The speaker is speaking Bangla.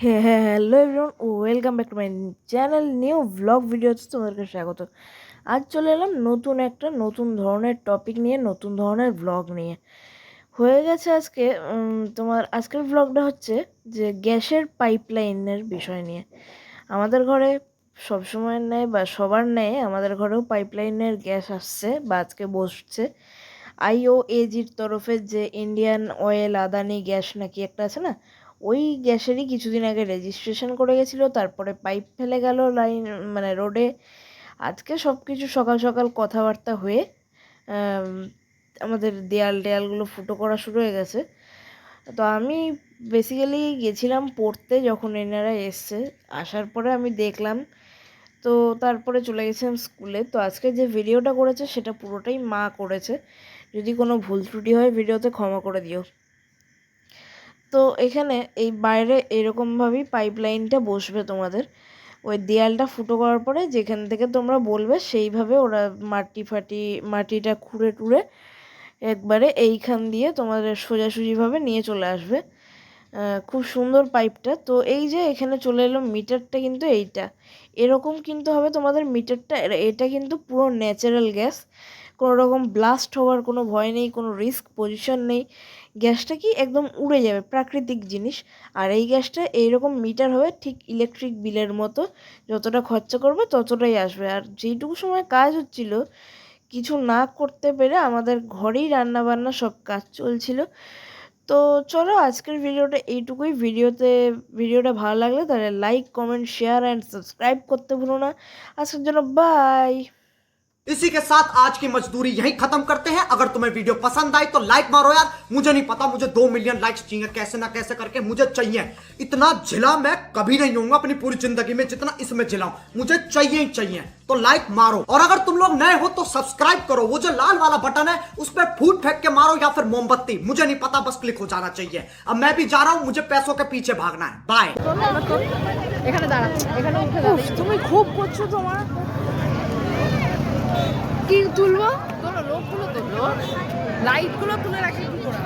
হ্যাঁ, hello everyone, welcome back to my channel. New vlog ভিডিওতে তোমাদেরকে স্বাগত। আজ চলে এলাম নতুন ধরনের টপিক নিয়ে, নতুন ধরনের ভ্লগ নিয়ে। হয়ে গেছে আজকে তোমার আজকের ভ্লগটা হচ্ছে যে গ্যাসের পাইপলাইনের বিষয় নিয়ে। আমাদের ঘরে সবসময় নেয় বা সবার নেয়, আমাদের ঘরেও পাইপলাইনের গ্যাস আসছে বা আজকে বসছে। IOAGর তরফে যে ইন্ডিয়ান অয়েল আদানি গ্যাস নাকি একটা আছে না, ওই গ্যাসেরই কিছুদিন আগে রেজিস্ট্রেশন করে গেছিলো, তারপরে পাইপ ফেলে গেল লাইন মানে রোডে। আজকে সব কিছু সকাল সকাল কথাবার্তা হয়ে আমাদের দেয়ালগুলো ফুটো করা শুরু হয়ে গেছে। তো আমি বেসিক্যালি গেছিলাম পড়তে যখন এনারা এসছে, আসার পরে আমি দেখলাম, তো তারপরে চলে গেছিলাম স্কুলে। তো আজকে যে ভিডিওটা করেছে সেটা পুরোটাই মা করেছে, যদি কোনো ভুল ত্রুটি হয় ভিডিওতে ক্ষমা করে দিও। তো এখানে এই বাইরে এরকমভাবেই পাইপলাইনটা বসবে তোমাদের, ওই দেয়ালটা ফুটো করার পরে যেখান থেকে তোমরা বলবে সেইভাবে ওরা মাটিটা খুঁড়ে টুড়ে একবারে এইখান দিয়ে তোমাদের সোজাসুজিভাবে নিয়ে চলে আসবে। খুব সুন্দর পাইপটা। তো এই যে এখানে চলে এলো মিটারটা, কিন্তু এইটা এরকম কিন্তু হবে তোমাদের মিটারটা। এটা কিন্তু পুরো ন্যাচারাল গ্যাস, কোনো রকম ব্লাস্ট হওয়ার কোনো ভয় নেই, কোনো রিস্ক পজিশন নেই। গ্যাসটা কি একদম উড়ে যাবে, প্রাকৃতিক জিনিস। আর এই গ্যাসটা এইরকম মিটার হবে, ঠিক ইলেকট্রিক বিলের মতো, যতটা খরচা করবে ততটাই আসবে। আর যেইটুকু সময় কাজ হচ্ছিল, কিছু না করতে পেরে আমাদের ঘরেই রান্নাবান্না সব কাজ চলছিল। তো চলো আজকের ভিডিওটা এইটুকুই। ভিডিওটা ভালো লাগলে তাহলে like, comment, share and subscribe করতে ভুলো না। আজকের জন্য বাই। इसी के साथ आज की मजदूरी यहीं खत्म करते हैं। अगर तुम्हें वीडियो पसंद आई तो लाइक मारो यार। मुझे नहीं पता, मुझे 2 मिलियन लाइक्स चाहिए, कैसे ना कैसे करके मुझे चाहिए। इतना झिला मैं कभी नहीं होऊंगा अपनी पूरी जिंदगी में जितना इसमें झिलाऊं, मुझे चाहिए ही चाहिए। तो लाइक मारो, और अगर तुम लोग नए हो तो सब्सक्राइब करो। वो जो लाल वाला बटन है उस पर फूट फेंक के मारो या फिर मोमबत्ती, मुझे नहीं पता, बस क्लिक हो जाना चाहिए। अब मैं भी जा रहा हूं, मुझे पैसों के पीछे भागना है। बाय। এখানে দাঁড়া, এখানে উঠে দাঁড়া। তুমি খুব করছো তোমার। কি তুলবো? তোলো, লোকগুলো তোলো, লাইটগুলো তুলে রাখি কি করে?